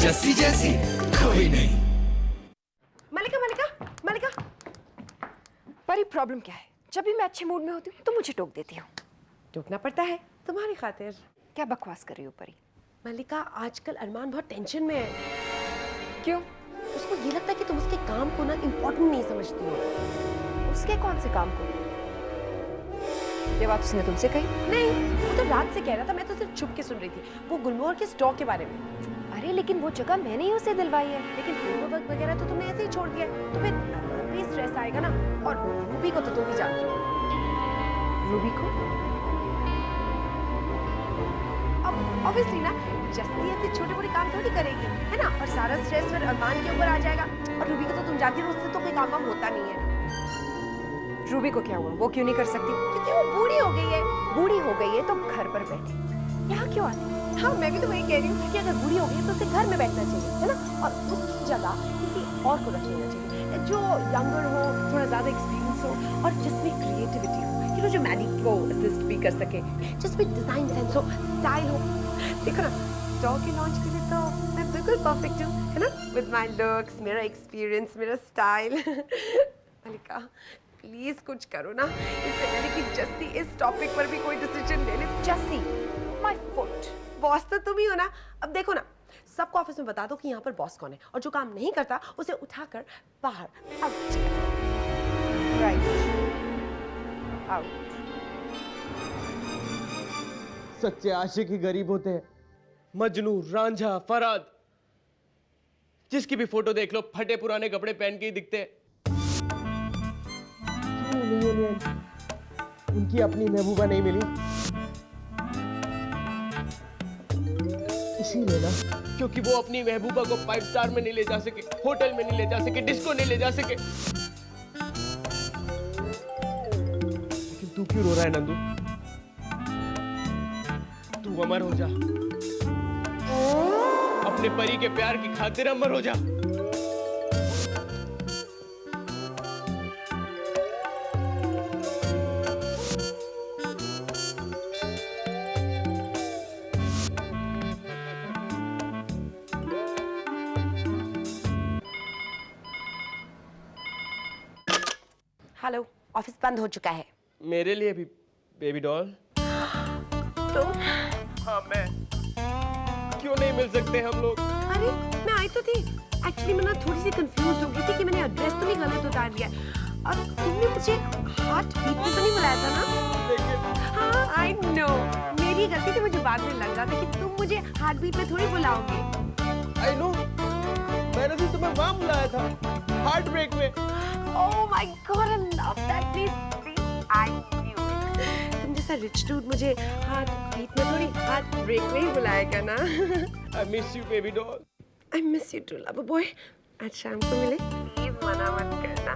जस्सी जैसी कोई नहीं। मलिका मलिका मलिका, परी प्रॉब्लम क्या है? जब भी मैं अच्छे मूड में होती हूँ तो मुझे टोक देती हूँ। टोकना पड़ता है तुम्हारी खातिर। क्या बकवास कर रही हो परी? मलिका, आजकल अरमान बहुत टेंशन में है। क्यों? उसको ये लगता है कि तुम उसके काम को ना इम्पोर्टेंट नहीं समझती हो। उसके कौन से काम को? ये बात उसने तुमसे कही? नहीं, वो तो रात से कह रहा था, मैं तो सिर्फ छुप के सुन रही थी। वो गुलमोहर के स्टॉक के बारे में। अरे लेकिन वो जगह मैंने ही उसे दिलवाई है। लेकिन पेपर वर्क वगैरह तो तुमने ऐसे ही छोड़ दिया, तो फिर अरमान भी स्ट्रेस आएगा ना। और रूबी को तो तुम भी जानती हो। रूबी को? अब ऑब्वियसली ना, जस्सी ऐसे छोटे मोटे काम थोड़ी करेगी, है ना। और सारा स्ट्रेस फिर अरमान के ऊपर आ जाएगा। और रूबी को तो तुम जानती हो, उससे तो कोई काम वाम होता नहीं है। रूबी को क्या हुआ? वो क्यों नहीं कर सकती? क्योंकि वो बूढ़ी हो गई है। बूढ़ी हो गई है तो घर पर बैठे, यहाँ क्यों आती? हाँ, मैं भी तो वही कह रही हूँ कि अगर बूढ़ी हो गई तो उसे घर में बैठना चाहिए, है ना। और उसकी जगह किसी और को रख लेना चाहिए, जो यंगर हो, थोड़ा ज्यादा एक्सपीरियंस हो और जिसमें क्रिएटिविटी हो, जो मैडी को असिस्ट भी कर सके, जिसमें डिजाइन सेंस हो, स्टाइल हो। देखो ना, स्टॉक के लॉन्च के लिए तो मैं बिल्कुल परफेक्ट हूँ, है ना। विद माय लुक्स, मेरा एक्सपीरियंस, मेरा स्टाइल। मलिका प्लीज कुछ करो ना, इससे पहले कि जस्सी इस टॉपिक पर भी कोई डिसीजन ले ले। Jassi, my foot. बॉस तो तुम ही हो ना। अब देखो ना, सबको ऑफिस में बता दो कि यहाँ पर बॉस कौन है, और जो काम नहीं करता उसे उठाकर बाहर आउट। Right, out. सच्चे आशिक ही गरीब होते हैं। मजनू, रांझा, फराद, जिसकी भी फोटो देख लो फटे पुराने कपड़े पहन के ही दिखते हैं। उनकी अपनी महबूबा नहीं मिली, इसीलिए ना। क्योंकि वो अपनी महबूबा को 5 स्टार में नहीं ले जा सके, होटल में नहीं ले जा सके, डिस्को नहीं ले जा सके। लेकिन तू क्यों रो रहा है नंदू? तू अमर हो जा, अपने परी के प्यार की खातिर अमर हो जा। हेलो, ऑफिस बंद हो चुका है। मेरे लिए भी बेबी डॉल। तो हाँ, मैं। क्यों नहीं मिल सकते हम लोग? अरे मैं आई तो थी। एक्चुअली मैं ना थोड़ी सी कंफ्यूज हो गई थी कि मैंने एड्रेस तो नहीं गलत उतार दिया। और तुमने मुझे हार्ट बीट में तो नहीं बुलाया था ना? लेकिन हाँ, आई नो, मेरी गलती थी। मुझे बाद में लग रहा था कि तुम मुझे हार्ट बीट में थोड़ी बुलाओगे। आई नो, मैंने तो तुम्हें वहां बुलाया था, हार्ट ब्रेक में। Oh my God, I love that place. I knew it. तुम जैसा रिच डूड मुझे हार्ट बीट में थोड़ी हार्ट ब्रेक में ही बुलाएगा ना। I miss you, baby doll. I miss you too, love boy. आज शाम को मिले। प्लीज मना मत करना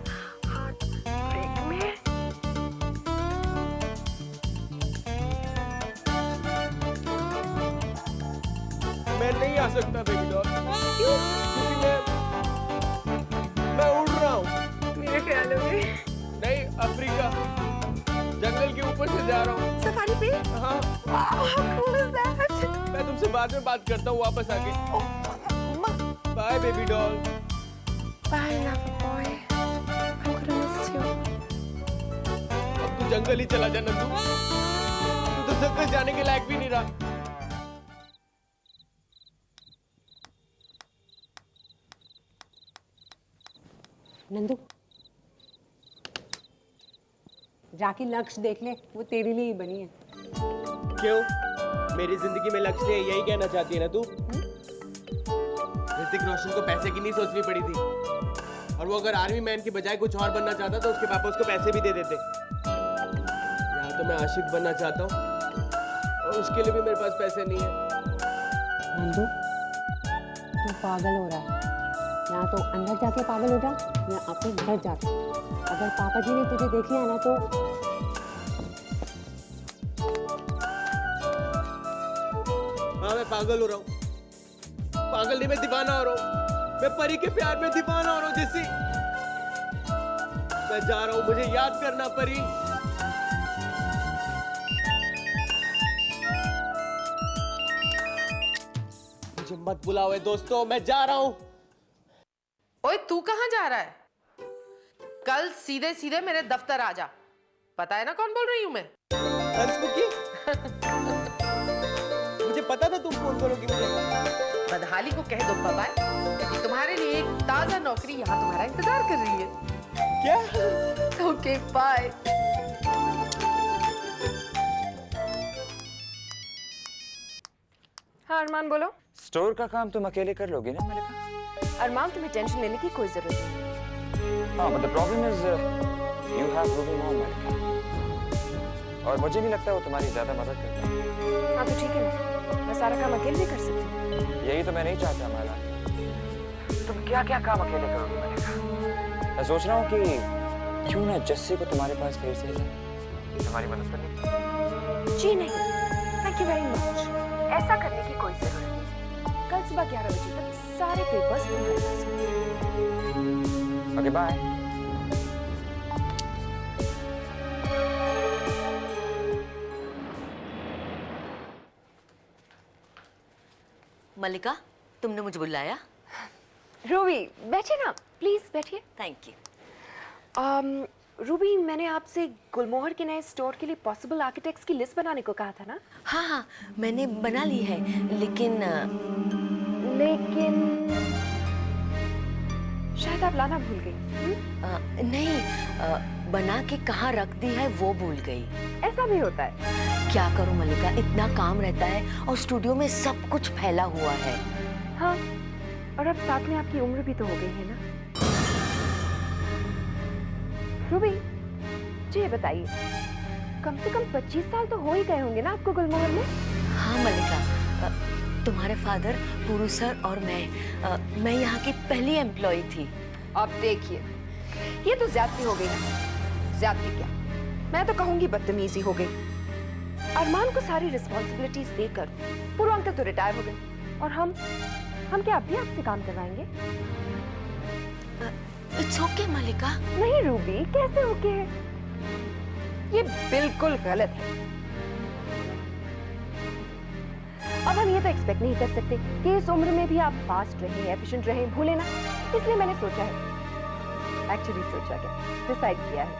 हार्ट ब्रेक में। मैं नहीं आ सकता बेबी डॉल। क्यों? क्योंकि मैं उड़ रहा हूँ। मेरे ख्यालों में नहीं, अफ्रीका, जंगल के ऊपर से जा रहा हूँ। सफारी पे? हाँ। Wow, how cool is that? मैं तुमसे बाद में बात करता हूँ वापस आके। Bye baby doll. Bye, lover boy. I'm gonna miss you. अब तू जंगल ही चला जा नंदू। तू तो सर्कस जाने के लायक भी नहीं रहा। नंदू, जाके लक्ष्य देख ले, वो तेरे लिए ही बनी है। क्यों? मेरी जिंदगी में लक्ष्य है, यही कहना चाहती है ना तू? ऋतिक रोशन को पैसे की नहीं सोचनी पड़ी थी, और वो अगर आर्मी मैन की बजाय कुछ और बनना चाहता तो उसके पापा उसको पैसे भी दे देते। यहाँ तो मैं आशिक बनना चाहता हूँ और उसके लिए भी मेरे पास पैसे नहीं है। नंदू, तू पागल हो रहा है। या तो अंदर जाके पागल हो जा, या अपने घर जाके। अगर पापा जी ने तुझे देख लिया ना तो हाँ, मैं पागल हो रहा हूँ। पागल नहीं, मैं दीवाना हो रहा हूँ। मैं परी के प्यार में दीवाना हो रहा हूँ जैसी। मैं जा रहा हूँ, मुझे याद करना परी। मुझे मत बुलाओ दोस्तों, मैं जा रहा हूँ। ओए तू कहाँ जा रहा है? कल सीधे सीधे मेरे दफ्तर आ जा। पता है ना कौन बोल रही हूँ मैं? मुझे पता था तुम फोन करोगी मुझे। बदहाली को कह दो बाबा कि तुम्हारे लिए एक ताजा नौकरी यहाँ तुम्हारा इंतजार कर रही है। क्या? Okay bye. हाँ अरमान बोलो। स्टोर का काम तुम अकेले कर लोगे ना मलिका? अरमान तुम्हें टेंशन लेने की कोई जरूरत नहीं। हाँ, but the problem is you have Ruby mom मलिका, और मुझे नहीं लगता वो तुम्हारी ज्यादा मदद करता। हाँ तो ठीक है ना, मैं सारा काम अकेले भी कर सकती हूँ। यही तो मैं नहीं चाहता माला। तुम क्या क्या काम अकेले करोगे मलिका? मैं सोच रहा हूँ कि क्यों ना जस्सी को तुम्हारे पास भेज दिया जाए तुम्हारी मदद करने। जी नहीं, थैंक यू वेरी मच। ऐसा करने की कोई जरूरत नहीं। कल सुबह 11 बजे तक सारे पेपर्स तुम्हारे पास होंगे। Okay bye. मलिका, तुमने मुझे बुलाया? रूबी बैठिए ना, प्लीज बैठिए। Thank you. रूबी, मैंने आपसे गुलमोहर के नए स्टोर के लिए पॉसिबल आर्किटेक्ट्स की लिस्ट बनाने को कहा था ना? हाँ हाँ, मैंने बना ली है, लेकिन शायद आप लाना भूल गई। नहीं, बना के कहाँ रख दी है वो भूल गई। ऐसा भी होता है। क्या करूं मलिका, इतना काम रहता है और स्टूडियो में सब कुछ फैला हुआ है। हाँ, और अब साथ में आपकी उम्र भी तो हो गई है ना। रूबी, जी ये बताइए, कम से कम 25 साल तो हो ही गए होंगे ना आपको गुलमोहर में? हाँ मलिका, तुम्हारे फादर, पुरू सर और मैं यहाँ की पहली एम्प्लॉय थी। अब देखिए, ये तो ज्यादती हो गई ना। ज्यादती क्या, मैं तो कहूंगी बदतमीजी हो गई। अरमान को सारी रिस्पॉन्सिबिलिटीज देकर पुरू अंकल तो रिटायर हो गए, और हम क्या अब भी आपसे काम करवाएंगे? इट्स ओके मलिका। नहीं रूबी, कैसे ओके है? ये बिल्कुल गलत है। अब हम ये तो एक्सपेक्ट नहीं कर सकते कि इस उम्र में भी आप फास्ट रहें, एफिशिएंट रहें, भूले ना। इसलिए मैंने सोचा है, एक्चुअली सोचा क्या, डिसाइड किया है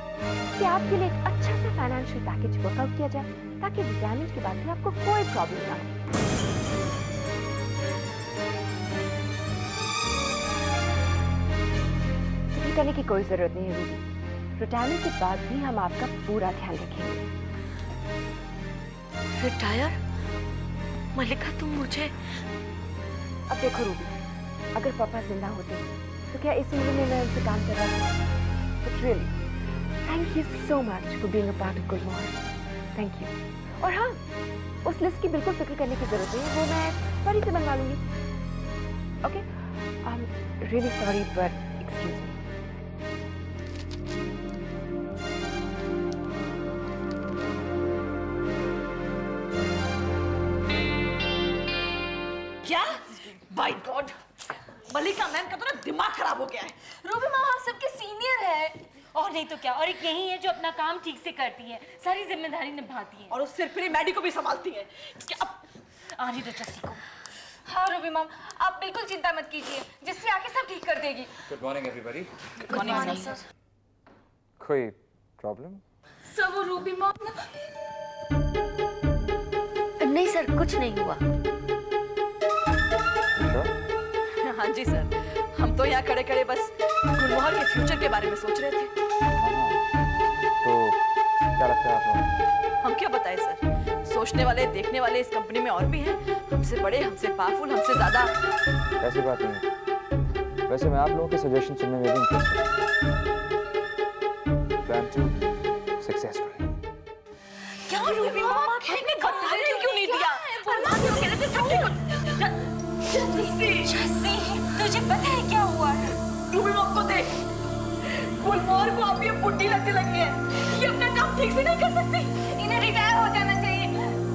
कि आपके लिए एक अच्छा सा फाइनेंशियल पैकेज वर्कआउट किया जाए, ताकि रिटायरमेंट के बाद भी आपको कोई प्रॉब्लम ना हो। फिक्र करने की कोई जरूरत नहीं है रूबी। रिटायरमेंट के बाद भी हम आपका पूरा ध्यान रखेंगे। रिटायर? मलिका तुम मुझे... अब देखो रूबी, अगर पापा जिंदा होते तो क्या इस उम्र में मैं उनसे काम कर रहा था? But really thank you so much for being a part of Gulmohar. Thank you. और हाँ, उस लिस्ट की बिल्कुल फिक्र करने की जरूरत नहीं है, वो मैं परी से बनवा लूंगी। Okay, I am really sorry but excuse me. क्या? बाय गॉड, मलिका मैम का तो ना दिमाग खराब हो गया है। रूबी मैम आप सबके सीनियर है, और नहीं तो क्या, और एक यही है जो अपना काम ठीक से करती है, सारी जिम्मेदारी निभाती है, और उस सिरफिरी मैडी को भी संभालती है। क्या अब आ रही है जस्सी को। हाँ रूबी मैम, आप बिल्कुल चिंता मत कीजिए, जस्सी आके सब ठीक कर देगी। Good morning everybody. Good morning sir. कोई प्रॉब्लम? सर वो रूबी मैम नहीं सर, कुछ नहीं हुआ। हाँ जी सर, हम तो यहाँ खड़े खड़े बस गुलमोहर के फ्यूचर के बारे में सोच रहे थे। तो क्या लगता है आप लोग? हम क्या बताएं सर, सोचने वाले देखने वाले इस कंपनी में और भी हैं, हमसे बड़े, हमसे पावरफुल, हमसे ज्यादा। ऐसी बात नहीं। वैसे मैं आप लोगों के सजेशन सुनने में भी इंटरेस्टेड हूं। Plan 2 successful. क्या रूबी मैम, आपने बताया क्यों नहीं दिया? अरमान क्यों कह रहे थे छुट्टी को? जस्सी, तुझे पता है क्या हुआ है? रूबी मैम को देख, गुलमोहर को अब ये बुड्ढी लगने लगी है। ये अपना काम ठीक से नहीं कर सकती। इन्हें रिटायर हो जाना चाहिए।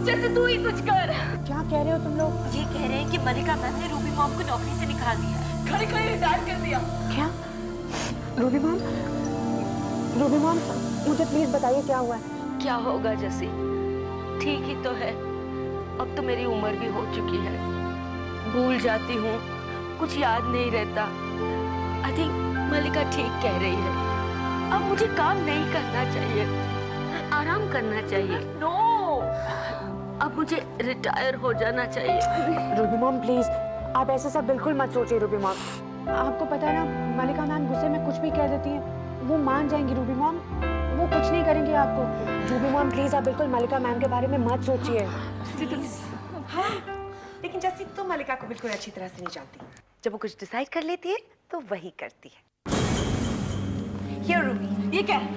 जैसे तू ही कुछ कर। क्या कह रहे हो तुम लोग? ये कह रहे हैं कि मलिका मैम ने रूबी मैम को नौकरी से निकाल दिया है। खड़े खड़े रिटायर कर दिया। क्या? रूबी मैम, रूबी मैम मुझे प्लीज बताइए क्या हुआ है? क्या होगा जस्सी, ठीक ही तो है। अब तो मेरी उम्र भी हो चुकी है, भूल जाती हूँ, कुछ याद नहीं रहता। आई थिंक मलिका ठीक कह रही है। अब मुझे काम नहीं करना चाहिए, आराम करना चाहिए। नो, अब मुझे रिटायर हो जाना चाहिए। रूबी मॉम प्लीज, आप ऐसे सब बिल्कुल मत सोचिए रूबी मॉम। आपको पता है ना, मलिका मैम गुस्से में कुछ भी कह देती हैं, वो मान जाएंगी रूबी मॉम, वो कुछ नहीं करेंगी आपको। रूबी मॉम प्लीज, आप बिल्कुल मलिका मैम के बारे में मत सोचिए। हाँ, लेकिन जैसी तो मलिका को बिल्कुल अच्छी तरह से नहीं जानती। जब वो कुछ डिसाइड कर लेती है तो वही करती है। Here, रूबी, ये क्या है?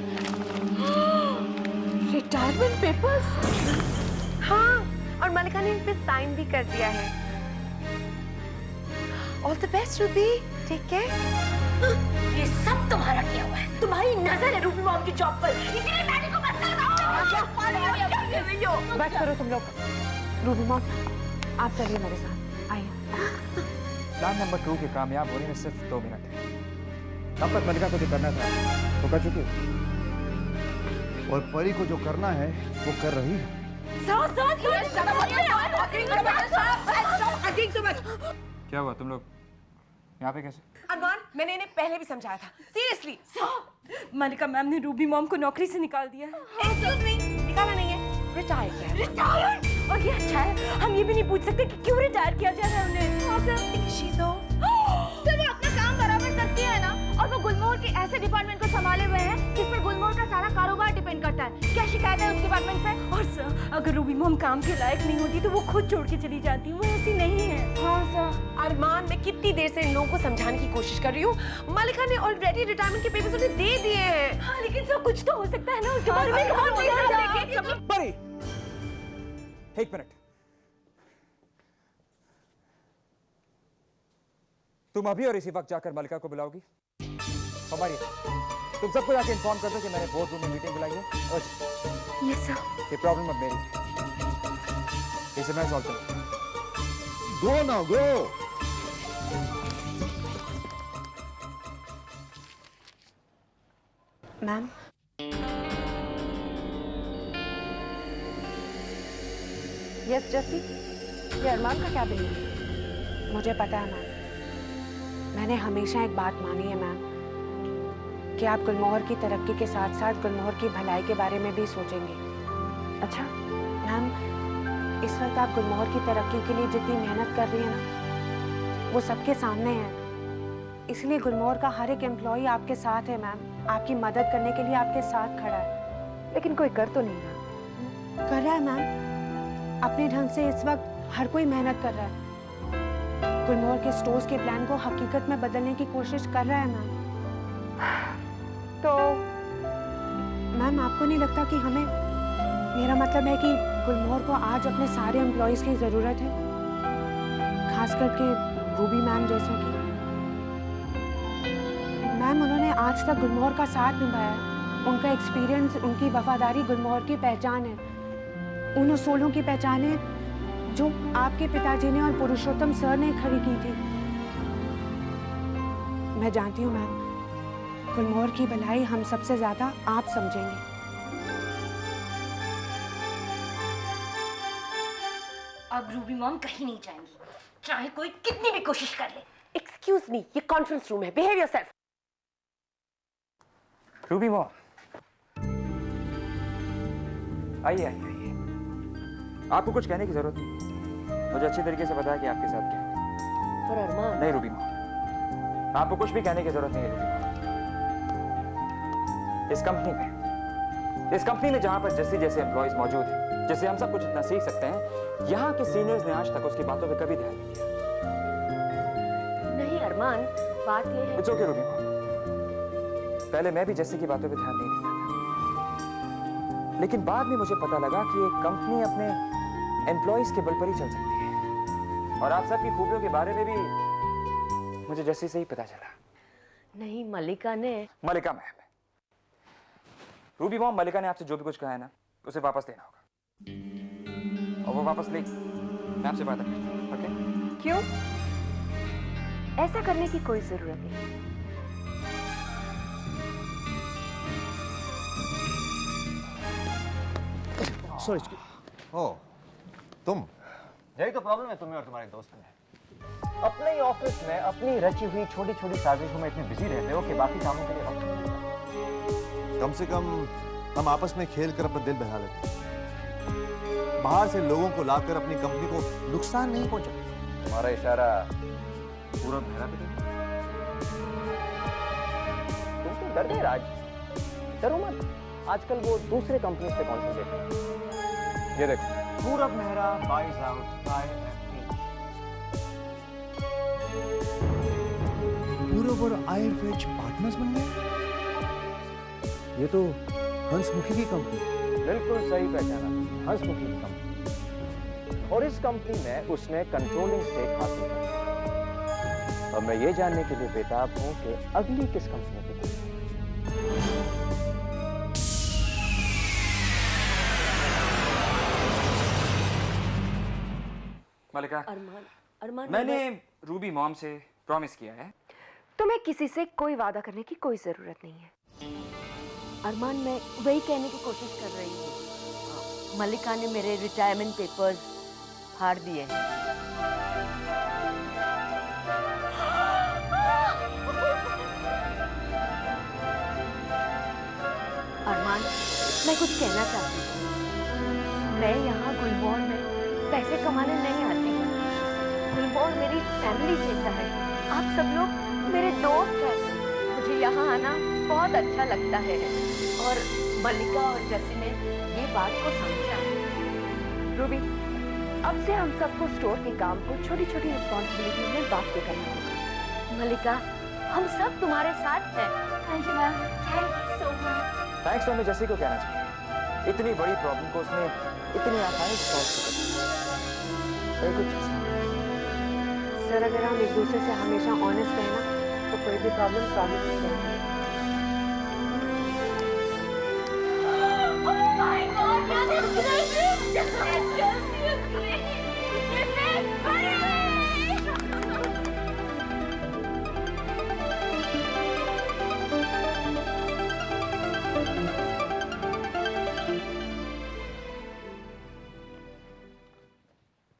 Retirement papers? हाँ, और मलिका ने इन पे साइन भी कर दिया है। All the best Ruby, take care. ये सब तुम्हारा किया हुआ है। तुम्हारी नजर है रूबी मॉम की जॉब पर, इसीलिए मैंने को बस बस करो तुम लोग। रूबी मॉम, आप चलिए मेरे साथ, आइए। प्लान नंबर 2 के कामयाब होने में सिर्फ 2 मिनट है। तब तक मलिका को जो करना था वो कर चुकी है, और परी को जो करना है वो कर रही है। क्या हुआ? तुम लोग यहाँ पे कैसे? अरमान, मैंने इन्हें पहले भी समझाया था। सीरियसली, मलिका मैम ने रूबी मॉम को नौकरी से निकाल दिया है। एक्सक्यूज मी, निकाला नहीं है, रिटायर किया है। रिटायर? और ये अच्छा है, हम ये भी नहीं पूछ सकते कि क्यों रिटायर किया जा रहा है उन्हें। हाँ सर, शीजो सर वो अपना काम बराबर करती है ना, और वो गुलमोहर के ऐसे डिपार्टमेंट को संभाले हुए हैं जिस पर गुलमोहर का सारा कारोबार डिपेंड करता है। क्या शिकायत है उस डिपार्टमेंट से? और सर, अगर रूबी मॉम काम के लायक नहीं होती तो वो खुद छोड़ के चली जाती। वो ऐसी नहीं है। हाँ सर। अरमान, मैं कितनी देर से इन लोगों को समझाने की कोशिश कर रही हूँ। मलिका ने ऑलरेडी रिटायरमेंट के पेपर्स उन्हें दे दिए हैं। हाँ, लेकिन सर कुछ तो हो सकता है ना उसके बारे में। परी, एक मिनट। तुम अभी और इसी वक्त जाकर मलिका को बुलाओगी? हमारी तुम सबको जाके इन्फॉर्म कर दो कि मैंने बोर्ड रूम में मीटिंग बुलाई है। और यस सर। ये प्रॉब्लम अब मेरी है, इसे मैं सॉल्व करूंगा। गो ना गो। मैम, यस जस्सी, ये अरमान का क्या बिल है? मुझे पता है मैम, मैंने हमेशा एक बात मानी है मैम, कि आप गुलमोहर की तरक्की के साथ साथ गुलमोहर की भलाई के बारे में भी सोचेंगे। अच्छा मैम, इस वक्त आप गुलमोहर की तरक्की के लिए जितनी मेहनत कर रही हैं ना, वो सबके सामने है। इसलिए गुलमोहर का हर एक एम्प्लॉय आपके साथ है मैम, आपकी मदद करने के लिए आपके साथ खड़ा है। लेकिन कोई कर तो नहीं रहा। कर रहा है मैम, अपने ढंग से इस वक्त हर कोई मेहनत कर रहा है। गुलमोहर के स्टोर्स के प्लान को हकीकत में बदलने की कोशिश कर रहा है मैम। तो मैम, आपको नहीं लगता कि हमें, मेरा मतलब है कि गुलमोहर को आज अपने सारे एम्प्लॉयज की ज़रूरत है, खास करके रूबी मैम जैसों की। मैम, उन्होंने आज तक गुलमोहर का साथ निभाया है, उनका एक्सपीरियंस, उनकी वफादारी गुलमोहर की पहचान है, उन उसूलों की पहचान है जो आपके पिताजी ने और पुरुषोत्तम सर ने खड़ी की थी। मैं जानती हूँ मैम, गुलमोहर की भलाई हम सबसे ज्यादा आप समझेंगे। अब रूबी मॉम कहीं नहीं जाएंगी, चाहे कोई कितनी भी कोशिश कर ले। एक्सक्यूज मी, ये कॉन्फ्रेंस रूम है, बिहेव योरसेल्फ। रूबी मॉम, आइए आइए आइए। आपको कुछ कहने की जरूरत नहीं, मुझे अच्छी तरीके से पता है कि आपके साथ क्या है। पर अरमान, नहीं रूबी मॉम, आपको कुछ भी कहने की जरूरत नहीं है रूबी मॉम। इस कंपनी में जहां पर जैसे जैसे एम्प्लॉयज मौजूद हैं, जिससे हम सब कुछ इतना सीख सकते हैं, यहाँ के सीनियर्स ने आज तक उसकी बातों पे कभी ध्यान नहीं दिया। नहीं अरमान, बात ये है। इट्स ओके रूबी मॉम, पहले मैं भी जैसे की बातों पे ध्यान नहीं देता था, लेकिन बाद में मुझे पता लगा कि एक कंपनी अपने एम्प्लॉयज के बल पर ही चल सकती है, और आप सबकी खूबियों के बारे में भी मुझे जैसे से ही पता चला। नहीं, मलिका मैम, रूबी मॉम, मलिका ने आपसे जो भी कुछ कहा है ना, उसे वापस लेना होगा, और वो वापस ले, मैं आपसे बात करता हूं, ओके? क्यों? ऐसा करने की कोई जरूरत नहीं। ओ, तुम? यही तो प्रॉब्लम है तुम्हें और तुम्हारे दोस्त में। अपने ही ऑफिस में अपनी रची हुई छोटी छोटी साजिशों में इतने बिजी रहते हो कि बाकी कामों के लिए वक्त नहीं मिलता। कम से कम हम आपस में खेल कर अपना दिल बहला लेते हैं। बाहर से लोगों को लाकर अपनी कंपनी को नुकसान नहीं पहुंचा। तुम्हारा इशारा पूरा मेहरा भी नहीं। तुम तो डर गए राज। डरो मत, आजकल वो दूसरे कंपनी से कॉन्सेंट्रेट कर। ये देखो, पूरब मेहरा बाइज आउट पूरब और IFH पार्टनर्स बन गए। ये तो हंसमुखी की कंपनी। बिल्कुल सही पहचाना, हंसमुखी की कंपनी। और इस कंपनी में उसने कंट्रोलिंग स्टेक हासिल किया। और मैं ये जानने के लिए बेताब हूं कि अगली किस कंपनी की है। मलिका, अरमान मैंने रूबी मॉम से प्रॉमिस किया है। तुम्हें किसी से कोई वादा करने की कोई जरूरत नहीं है। अरमान, मैं वही कहने की कोशिश कर रही हूँ। मलिका ने मेरे रिटायरमेंट पेपर्स फाड़ दिए हैं। अरमान, मैं कुछ कहना चाहती हूँ। मैं यहाँ गुलमोहर में पैसे कमाने नहीं आती हूँ। गुलमोहर मेरी फैमिली जैसा है। आप सब लोग मेरे दोस्त हैं। मुझे यहाँ आना बहुत अच्छा लगता है। और मलिका और जसी ने ये बात को समझा। रूबी, अब से हम सबको स्टोर के काम को छोटी छोटी रिस्पॉन्सिबिलिटीज में बांट के करना होगा। मलिका, हम सब तुम्हारे साथ हैं। Thank you ma'am, thank you so much. Thanks तो हमें जैसी को कहना चाहिए। इतनी बड़ी प्रॉब्लम को उसने इतनी आसानी से सॉल्व कर दिया। वेरी गुड जैसी। सर, अगर हम एक दूसरे से हमेशा ऑनेस्ट रहे ना, तो कोई भी प्रॉब्लम सॉल्व नहीं होगी। Oh my God, that is great! That's just great!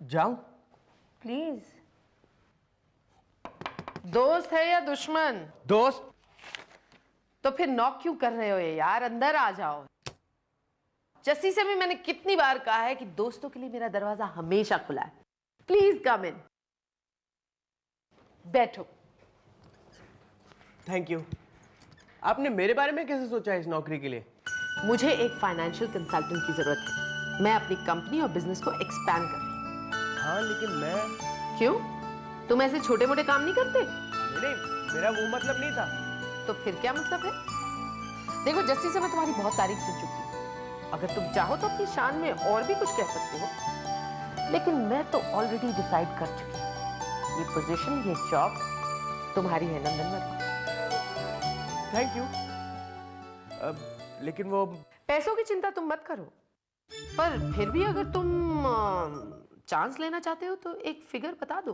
जाऊं? प्लीज। दोस्त है या दुश्मन? दोस्त। तो फिर नॉक क्यों कर रहे हो ये यार? अंदर आ जाओ। जस्सी से भी मैंने कितनी बार कहा है कि दोस्तों के लिए मेरा दरवाजा हमेशा खुला है। प्लीज कम इन। बैठो। Thank you. आपने मेरे बारे में कैसे सोचा इस नौकरी के लिए? मुझे एक फाइनेंशियल कंसल्टेंट की जरूरत है। मैं अपनी कंपनी और बिजनेस को एक्सपैंड कर रही हूँ। हाँ, लेकिन मैं... क्यों? तुम ऐसे छोटे मोटे काम नहीं करते? नहीं, मेरा वो मतलब नहीं था। तो फिर क्या मतलब है? देखो, जस्सी से मैं तुम्हारी बहुत तारीफ सुन चुकी हूँ। अगर तुम चाहो तो अपनी शान में और भी कुछ कह सकते हो, लेकिन मैं तो ऑलरेडी डिसाइड कर चुकी हूँ। ये पोजीशन, ये जॉब तुम्हारी है नंदन वर्मा। Thank you. लेकिन वो... पैसों की चिंता तुम मत करो, पर फिर भी अगर तुम चांस लेना चाहते हो तो एक फिगर बता दो।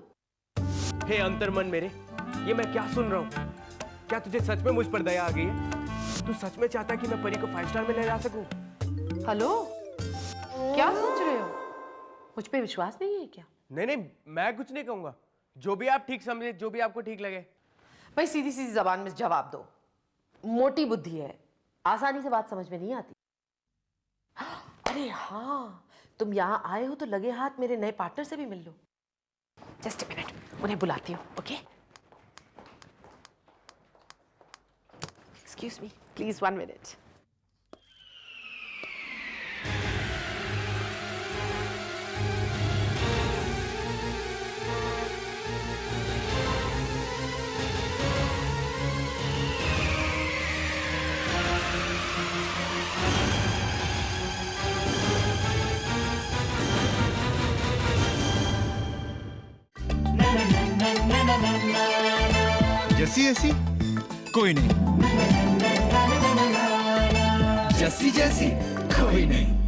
हे अंतर्मन मेरे, ये मैं क्या सुन रहा हूँ? क्या तुझे सच में मुझ पर दया आ गई है? तू सच में चाहता है कि मैं परी को 5 स्टार में ले जा सकूं? हेलो, क्या सोच रहे हो? मुझ पे विश्वास नहीं है क्या? नहीं नहीं, मैं कुछ नहीं कहूंगा। जो भी आप ठीक समझे, जो भी आपको ठीक लगे। भाई सीधी सीधी जबान में जवाब दो। मोटी बुद्धि है, आसानी से बात समझ में नहीं आती। अरे हाँ, तुम यहाँ आए हो तो लगे हाथ मेरे नए पार्टनर से भी मिल लो। जस्ट अ मिनट, उन्हें बुलाती हूँ। Okay, excuse me please, 1 minute. जैसी ऐसी कोई नहीं, जैसी जैसी कोई नहीं।